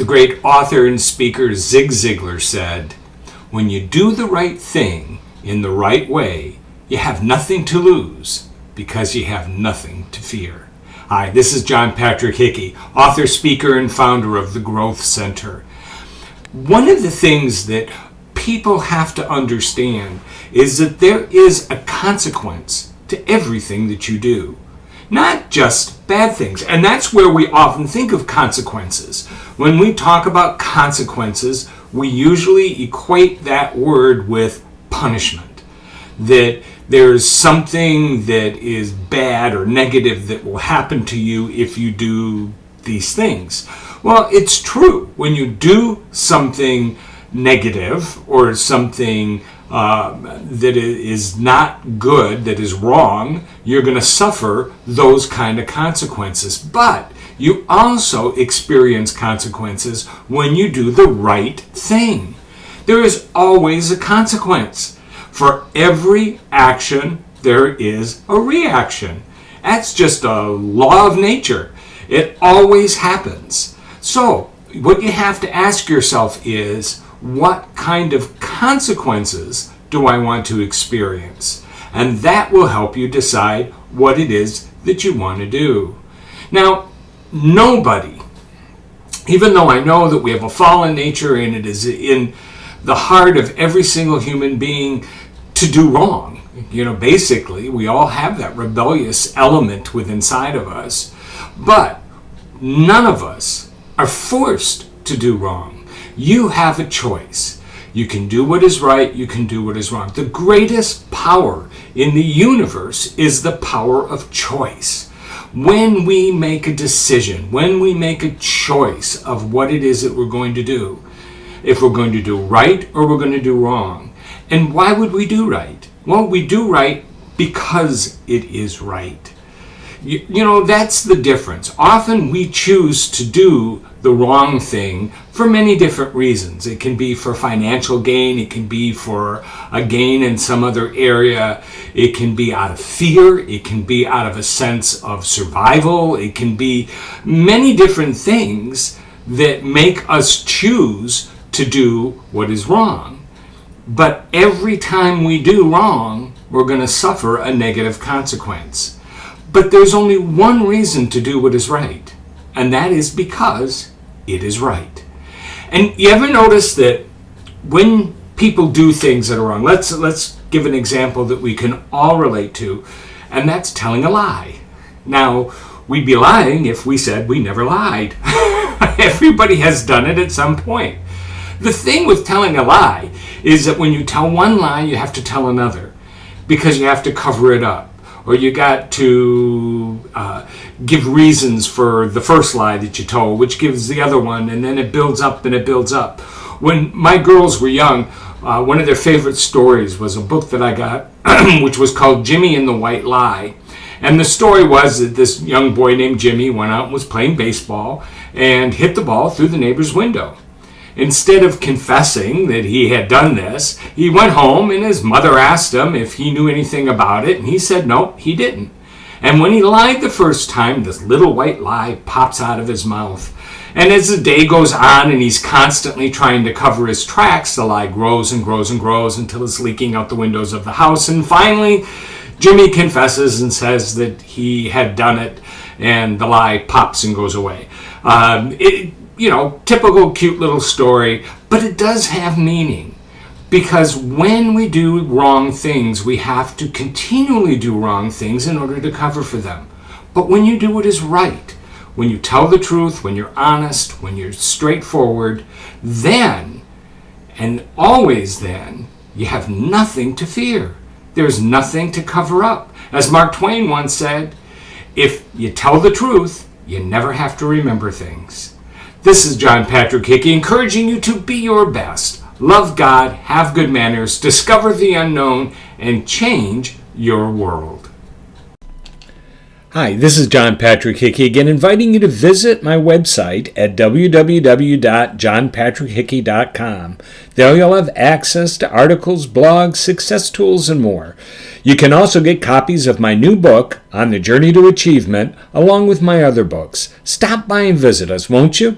The great author and speaker Zig Ziglar said, "When you do the right thing in the right way, you have nothing to lose because you have nothing to fear." Hi, this is John Patrick Hickey, author, speaker, and founder of the Growth Center. One of the things that people have to understand is that there is a consequence to everything that you do. Not just bad things. And that's where we often think of consequences. When we talk about consequences, we usually equate that word with punishment. That there's something that is bad or negative that will happen to you if you do these things. Well, it's true. When you do something negative or something that is not good, that is wrong, you're going to suffer those kind of consequences. But you also experience consequences when you do the right thing. There is always a consequence. For every action, there is a reaction. That's just a law of nature. It always happens. So, what you have to ask yourself is, what kind of consequences do I want to experience? And that will help you decide what it is that you want to do. Now, nobody, even though I know that we have a fallen nature and it is in the heart of every single human being to do wrong. Basically, we all have that rebellious element within inside of us. But none of us are forced to do wrong. You have a choice. You can do what is right, you can do what is wrong. The greatest power in the universe is the power of choice. When we make a decision, when we make a choice of what it is that we're going to do, if we're going to do right or we're going to do wrong. And why would we do right? Well, we do right because it is right. That's the difference. Often we choose to do the wrong thing for many different reasons. It can be for financial gain. It can be for a gain in some other area. It can be out of fear. It can be out of a sense of survival. It can be many different things that make us choose to do what is wrong. But every time we do wrong, we're going to suffer a negative consequence. But there's only one reason to do what is right, and that is because it is right. And you ever notice that when people do things that are wrong, let's give an example that we can all relate to, and that's telling a lie. Now, we'd be lying if we said we never lied. Everybody has done it at some point. The thing with telling a lie is that when you tell one lie, you have to tell another because you have to cover it up. Or you got to give reasons for the first lie that you told, which gives the other one, and then it builds up and it builds up. When my girls were young, one of their favorite stories was a book that I got, which was called Jimmy and the White Lie. And the story was that this young boy named Jimmy went out and was playing baseball and hit the ball through the neighbor's window. Instead of confessing that he had done this, he went home and his mother asked him if he knew anything about it, and he said no, he didn't. And when he lied the first time, this little white lie pops out of his mouth. And as the day goes on and he's constantly trying to cover his tracks, the lie grows and grows and grows until it's leaking out the windows of the house. And finally, Jimmy confesses and says that he had done it, and the lie pops and goes away. Typical cute little story, but it does have meaning. Because when we do wrong things, we have to continually do wrong things in order to cover for them. But when you do what is right, when you tell the truth, when you're honest, when you're straightforward, then, and always then, you have nothing to fear. There's nothing to cover up. As Mark Twain once said, if you tell the truth, you never have to remember things. This is John Patrick Hickey, encouraging you to be your best. Love God, have good manners, discover the unknown, and change your world. Hi, this is John Patrick Hickey again, inviting you to visit my website at www.johnpatrickhickey.com. There you'll have access to articles, blogs, success tools, and more. You can also get copies of my new book, On the Journey to Achievement, along with my other books. Stop by and visit us, won't you?